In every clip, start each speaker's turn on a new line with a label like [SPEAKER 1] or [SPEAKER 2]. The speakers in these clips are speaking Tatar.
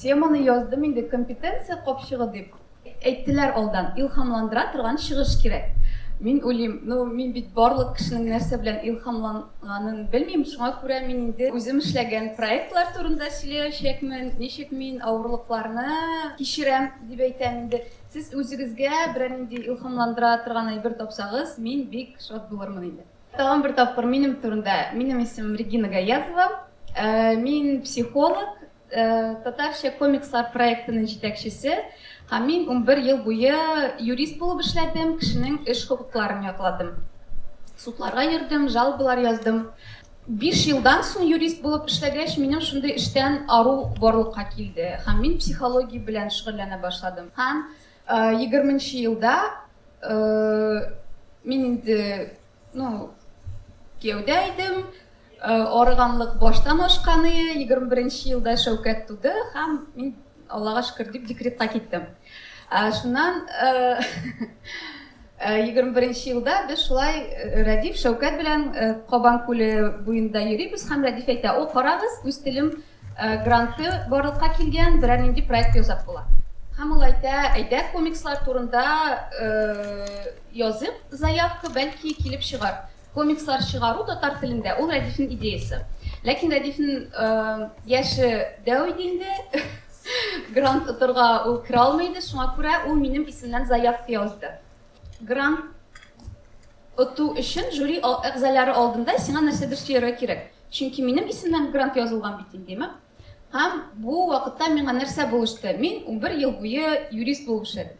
[SPEAKER 1] теманы яздым инде компетенция капчыгы дип. Әйттеләр алдан, илһамландыра торган чыгыш кирәк. Мин уйлыйм, мин бит барлык кешенең нәрсә белән илһамланганын белмим, шуңа күрә мин инде үзем эшләгән проектлар турында сөйләячәкмен, ничек мин авырлыкларны кичерәм дип әйтәм инде. Сез үзегезгә берәр нинди илһамландыра торган әйбер тапсагыз, мин бик шат булырмын инде. Тагын бер тапкыр минем турында, минем исемем Регина Гаязова, мин психолог, татарча комикслар проектының җитәкчесе. Һәм мин 11 ел буе юрист булып эшләдем, кешенең эш хокукларын якладым. Судларга йөрдем, жалобалар яздым. 5 елдан соң юрист булып эшләгәч, минем шундый эштән ару барлыкка килде. Һәм мин психология белән шөгыльләнә башладым. Һәм 20 елда мин инде, кияүдә идем, арыганлык баштан ашканы, 21 елда Шәүкәт туды һәм мин Аллага шөкер дип декретка киттем. Шуннан 21 елда без шулай Радиф Шәүкәт белән Кабан күле буенда йөрибез һәм Радиф әйтә: "О, карагыз, үз телем гранты барлыкка килгән, берәр нинди проект ясап була." Һәм ул әйтә: "Әйдә, комикслар турында язып, заявка бәлки килеп чыгар." Комикслар чыгару татар телендә ул Радифның идеясы. Ләкин Радифның яше дәү иде инде. Грант оторга ул кира алмайды, шуңа күрә ул минем исемнән заявка язды. Грант оту өчен жюри әгъзалары алдында сиңа нәрсәдер сөйләргә кирәк. Чөнки минем исемнән грант язылган бит инде. Һәм бу вакытта миңа нәрсә булышты? Мин 11 ел буе юрист булып эшләдем.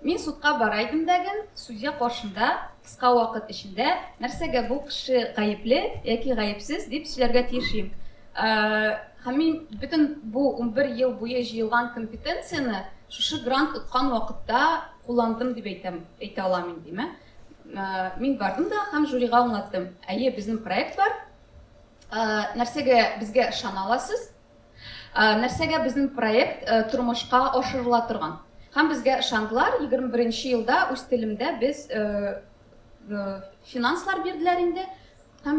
[SPEAKER 1] Мин судка барайдым дәген, судья каршында кыска вакыт эчендә нәрсәгә бу кеше гаепле яки гаепсез дип сөйләргә тиешим. Һәм мин бөтен бу 11 ел буе җыелган компетенцияны шушы грант откан вакытта кулландым дип әйтә алам инде. Мин бардым да һәм жюрига аңлаттым: "Әйе, безнең проект бар. Нәрсәгә безгә ышана аласыз? Нәрсәгә безнең проект тормышка ашырыла торган?" Һәм безгә ышандылар. 21 елда үз телемдә без финанслар бирделәр инде. Һәм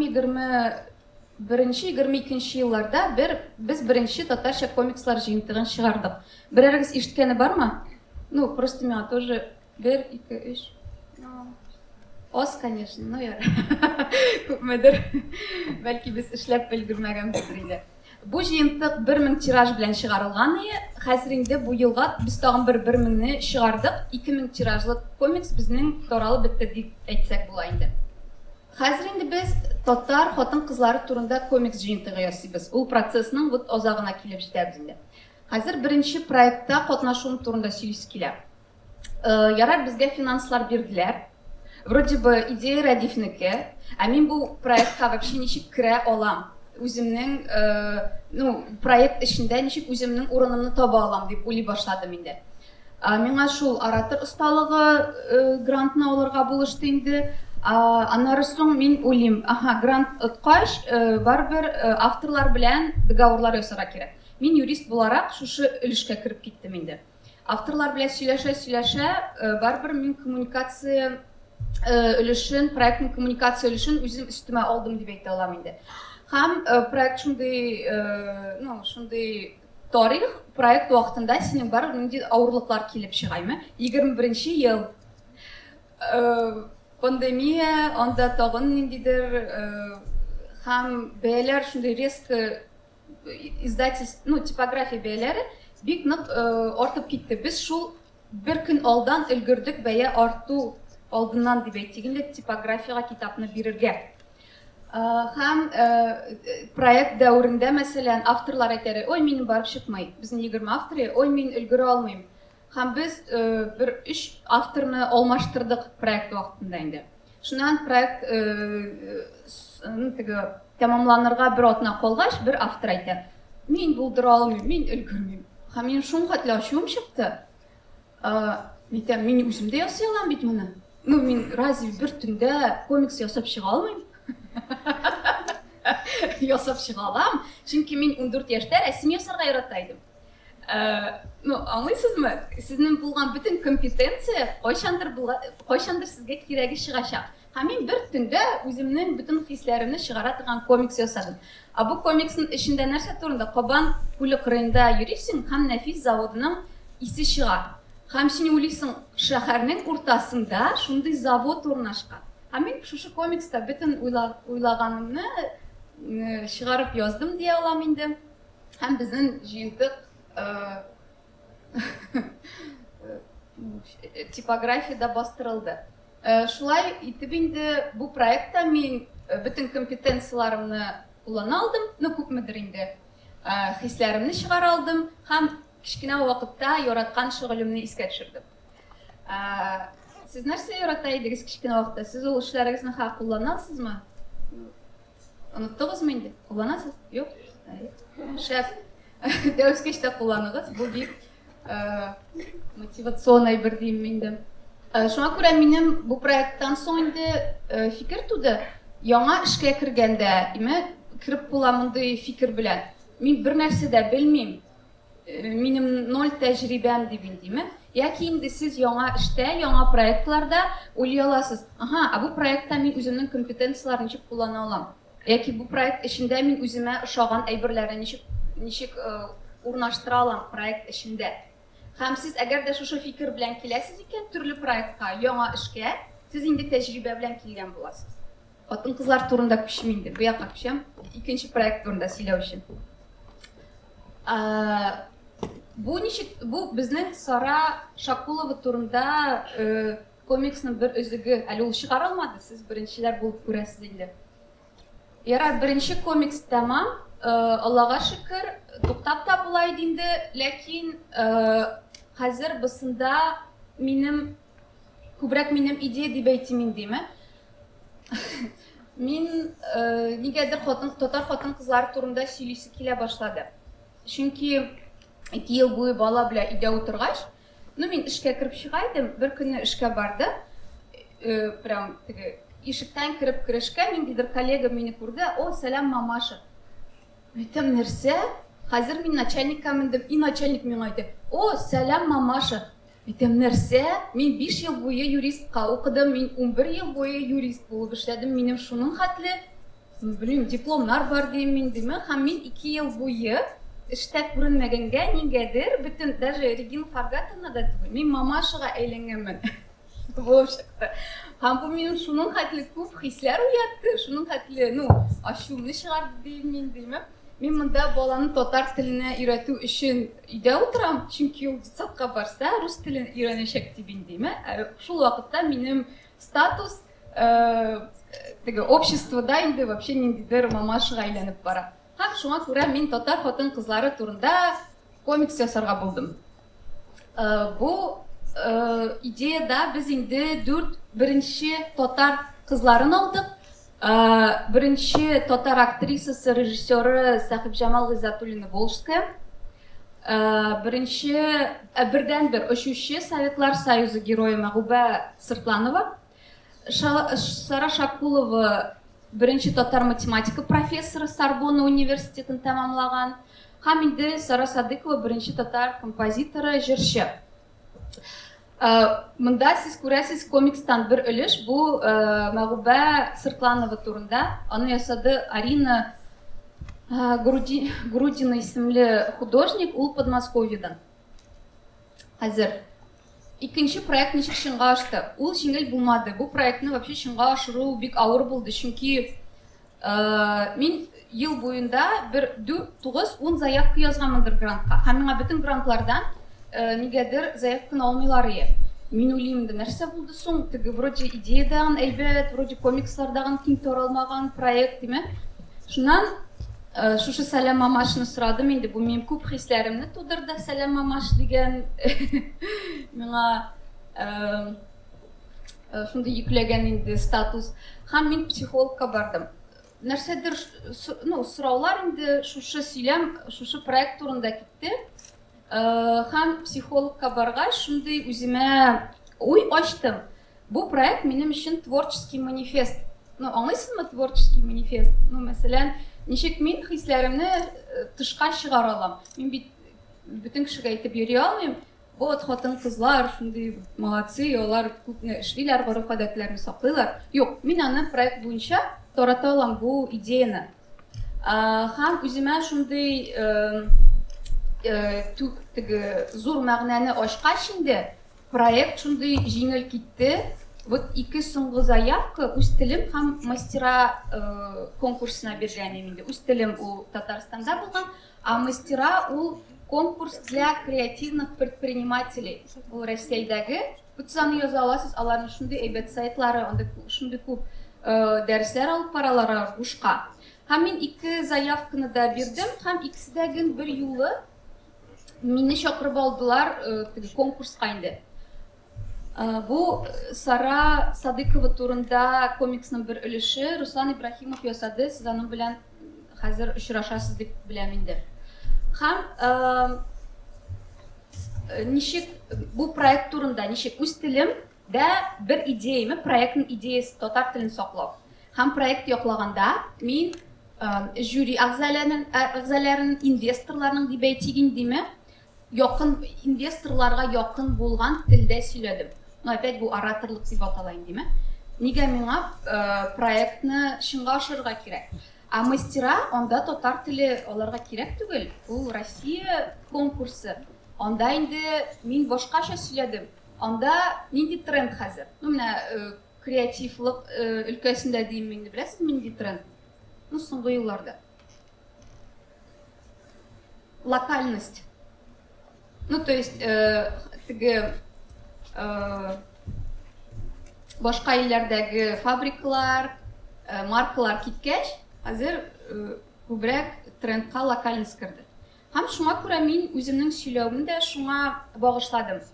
[SPEAKER 1] 21-22 елларда без беренче татарча комикслар җыентыгын чыгардык. Берәрегез ишеткәне бармы? Просто миңа тоже 1, 2, 3. Аз, конечно, яр. Күпмедер. Бәлки без эшләп өлгермәгәнбездер инде. Бу җыентык 1000 тираж белән чыгарылган иде. Хәзер инде бу елга без тагын 1000-не чыгардык. 2000 тиражлы комикс безнең таралып бетте дип әйтсәк була инде. Хәзер инде без татар хатын-кызлары турында комикс җыентыгы ясыйбыз. Ул процессның азагына килеп җитәбез инде. Хәзер беренче проектта катнашуым турында сөйлисе килә. Ярар, безгә финанслар бирделәр. Вроде бы идея Радифнеке, мин бу проектка вообще ничек керә алам? Үземнең проект эчендә ничек үземнең урынымны таба алам дип уйлый башладым инде. Миңа шул оратор осталыгы грантны алырга булышты инде. Аннары соң мин уйлыйм: грант откач, барбер авторлар белән договорлар ясарга кирәк. Мин юрист буларак шушы өлешкә кирип киттем инде. Авторлар белән сөйләшә, барбер мин коммуникация өлешен, проектның коммуникация өлешен үзем үстемә алдым дип әйтә алам инде. Һәм проект шундый тарих, проект вакытында синең бар нинди авырлыклар килеп чыгаймы? 21 ел пандемия, анда тагын ниндидер һәм бәяләр шундый резко издательство, типография бәяләре бик нык артып китте. Без шул бер көн алдан өлгердек бәя арту алдыннан дип әйтгәндә типографияга китапны бирергә. Һәм проект дәврендә мәсәлән авторлар әйтәләр: "Ой, минем барып чыкмый. Безнең 20 авторы, ой, мин өлгерә алмыйм." Һәм без 3 авторны алмаштырдык проект вакытында инде. Шуннан проект тәмамланырга бер атна калгач, бер автор әйтә: "Мин булдыра алмыйм, мин өлгермим." Һәм мин шуңа хәтле ачуым чыкты. Мин үзем дә ясый алам бит моны. Мин разве бер төндә комикс ясап чыга алмыйм? Ясап чыга алам, чөнки мин 14 яшьтә рәсем ясарга ярата идем. Аңлыйсызмы? Сезнең булган бөтен компетенция кайчандыр сезгә кирәге чыгачак. Һәм мин бер төндә үземнең бөтен хисләремне чыгара торган комикс ясадым. Бу комиксның эчендә нәрсә турында? Кабан күлі қырында йөрисең, һәм нәфис заводының исе чыга. Һәм син уйлыйсың, шәһәрнең уртасында шундый завод урнашкан. Һәм мин шушы комикста бөтен уйлаганымны чыгарып яздым дия алам инде. Һәм безнең җыентык типографияда бастырылды. Шулай итеп инде бу проектта мин бөтен компетенцияларымны куллана алдым, күпмедер инде. Хисләремне чыгара алдым һәм кичкенә вакытта яраткан шөгылемне искә төшердем. Сез нәрсә ярата идегез кичкенә вакытта? Сез ул эшләрегезне кулланасызмы? Оныттыгызмы инде? Кулланасыз? Юк. Шәп. Дәүскәч тә кулланыгыз. Бу бик мотивационный бер дим инде. Шуңа күрә минем бу проекттан соң инде фикер туды. Яңа эшкә кергәндә, кирип була мондый фикер белән. Мин бер нәрсә дә белмим. Минем 0 тәҗрибәм дип индеме? Яки инде сез яңа эштә, яңа проектларда уйлый аласыз. Бу проектта мин үземнең компетенцияларны ничек куллана алам? Яки бу проект эчендә мин үземә ошаган әйберләрне ничек урнаштыра алам проект эчендә? Һәм сез әгәр дә шушы фикер белән киләсез икән, төрле проектка, яңа эшкә, сез инде тәҗрибә белән килгән буласыз. Хатын-кызлар турында күчмим инде. Бу якка күчәм. Икенче проект турында сөйләү өчен. Бу безнең Сара Шакулова турында комиксның бер өзеге, әле ул чыгара алмады, сез беренчеләр булып күрәсез инде. Ярар, беренче комикс тәмам, Аллага шөкер, туктап та була иде инде, ләкин хәзер бусында күбрәк минем идея дип әйтим индеме? Мин нигәдер татар хатын-кызлар турында сөйлисе килә башлады. Чөнки 2 ел буе бала белән өйдә утыргач, мин эшкә кирип чыга идем, бер көнне эшкә барды. Прям ишектән кирип керешкә, ниндидер коллега мине күрде. О, сәлам, мамаша. Әйтәм, нәрсә? Хәзер мин начальникка мендем, и начальник миңа әйтә. О, сәлам, мамаша. Әйтәм, нәрсә? Мин 5 ел буе юристка укыдым, мин 11 ел буе юрист булып эшләдем. Минем шуның хәтле, белмим, дипломнар бар дим мин диме? Һәм мин 2 ел буе эштә күренмәгәнгә нигәдер, бөтен даже Регина Фаргатовна да түгел, мин мамашага әйләнгәнмен. Булып чыкты. Һәм бу минем шуның хәтле күп хисләр уятты, шуның хәтле, ачуымны чыгарды дим мин диме? Мин монда баланы татар теленә өйрәтү өчен өйдә утырам, чөнки ул детсадка барса, рус телен өйрәнәчәк дип индеме? Шул вакытта минем статус обществода инде вообще ниндидер мамашага әйләнеп бара. Һәм шуңа күрә мин татар хатын-кызлары турында комикс ясарга булдым. Бу идеяда biz инде 4 беренче татар кызларын алдык. Беренче татар актрисасы, режиссеры Сахибжамал Гыйзатуллина Волжская. Беренче бердән-бер очучы Советлар Союзы герое Мәгъүбә Сыртланова. Сара Шакулова беренче татар математика профессоры Сорбонна университетын тәмамлаган. Һәм инде Сара Садыкова беренче татар композиторы, җырчы. Монда сез күрәсез комикстан бер өлеш, бу Мәгъүбә Сыртланова турында. Аны ясады Арина Грудина исемле художник, ул Подмосковьедан. Хәзер икенче проект ничек чынга ашты? Ул җиңел булмады. Бу проектны вообще чынга ашыру бик авыр булды, чөнки мин ел буенда бер 9-10 заявка язганмындыр грантка. Һәм миңа бөтен грантлардан нигәдер заявканы алмыйлар иде. Мин уйлыйм, нәрсә булды соң? Теге вроде идеядан әйбәт, вроде комикслардан киң таралмаган проект диме? Шуннан шушы сәлам мамашны сорадым инде. Бу минем күп хисләремне тудырды, сәлам мамаш дигән миңа шунда йөкләгән инде статус. Һәм мин психологка бардым. Нәрсәдер сораулар инде шушы сөйләм, шушы проект турында китте. Һәм психологка баргач, шундый үземә уй ачтым. Бу проект минем өчен творческий манифест. Аңлыйсызмы, творческий манифест? Мәсәлән, ничек мин хисләремне тышка чыгара алам? Мин бит бөтен кешегә әйтеп йөри алмыйм. Бу хатын-кызлар шундый молодцы, алар күпне эшлиләр, гореф-гадәтләрне саклыйлар. Юк, мин аны проект буенча тарата алам бу идеяны. Һәм үземә шундый зур мәгънәне ачкач инде проект шундый җиңел китте. Вот ике соңгы заявка үз телем һәм мастера конкурсына биргәнем инде. Үз телем ул Татарстанда булган, а мастера ул конкурс для креативных предпринимателей. Ул Россиядәге. Бу аны яза аласыз, аларның шундый әйбәт сайтлары, анда шундый күп дәресләр алып баралар бушка. Һәм мин ике заявканы да бирдем, һәм икесе бер юлы мине чакырып алдылар конкурска инде. Бу Сара Садыкова турында комиксның бер өлеше Руслан Ибрахимов ясады. Сез аның белән хәзер очрашасыз дип беләм инде. Һәм ничек бу проект турында, ничек үз телем дә бер идеяме, проектның идеясы татар телен саклау. Һәм проект яклаганда мин жюри әгъзаларының, инвесторларның дип әйтик диме, якын инвесторларга якын булган телдә сөйләдем. Но опять бу ораторлык дип аталайын диме. Нигә миңа проектны чынга ашырга кирәк? А мастера анда татар теле аларга кирәк түгел. Ул Россия конкурсы. Анда инде мин башкача сөйләдем. Анда нинди тренд хәзер? Ну менә креативлык өлкәсендә дим инде, беләсез нинди тренд? Ну соңгы елларда. Локальность. Ну то есть башка илләрдәге фабрикалар, маркалар киткәч, хәзер күбрәк трендка локальность керде. Һәм шуңа күрә мин үземнең сөйләвемне дә шуңа багышладым.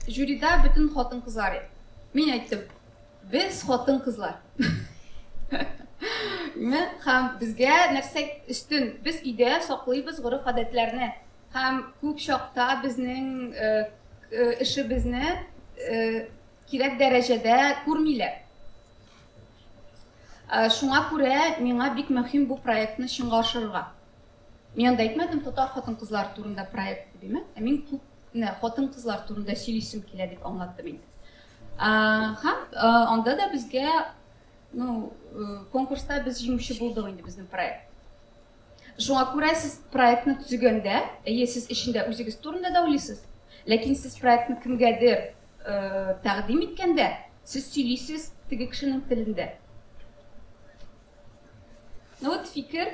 [SPEAKER 1] Жюрида бөтен хатын-кызлар. Мин әйттем, без хатын-кызлар. Һәм безгә нәрсә өстен, без өйдә саклыйбыз гореф-гадәтләрне. Һәм күп чакта безнең эшебезне кирәк дәрәҗәдә күрмиләр. Шуңа күрә миңа бик мөһим бу проектны чынга ашырырга. Мин анда әйтмәдем татар хатын-кызлар турында проект диме? Мин күп хатын-кызлар турында сөйлисем килә дип аңлаттым инде. Һәм анда да безгә конкурста без җиңүче булдык инде безнең проект. Шуңа күрә сез проектны төзегәндә, сез эчендә үзегез турында да уйлыйсыз. Ләкин сез проектны кемгәдер тәкъдим иткәндә, сез сөйлисез теге кешенең телендә. Вот фикер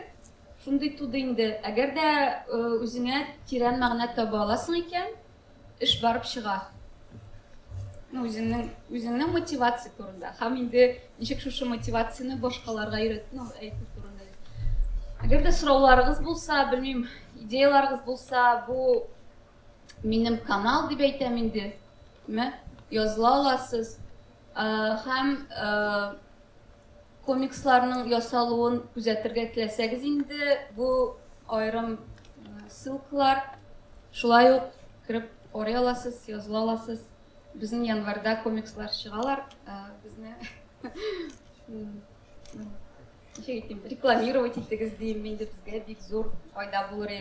[SPEAKER 1] шундый туды инде. Әгәр дә үзеңә тирән мәгънә таба аласың икән, эш барып чыга. Үзеңнең мотивация турында. Һәм инде ничек шушы мотивацияны башкаларга өйрәтү турында. Әгәр дә сорауларыгыз булса, белмим, идеяларыгыз булса, бу минем канал дип әйтәм инде. Языла аласыз. Һәм комиксларның ясалуын күзәтергә теләсәгез инде, бу айрым ссылкалар шулай ук кирип орый аласыз, языла аласыз. Безнең январьда комикслар чыгалар, безне рекламировать итегез дим, инде безгә бик зур файда булыр.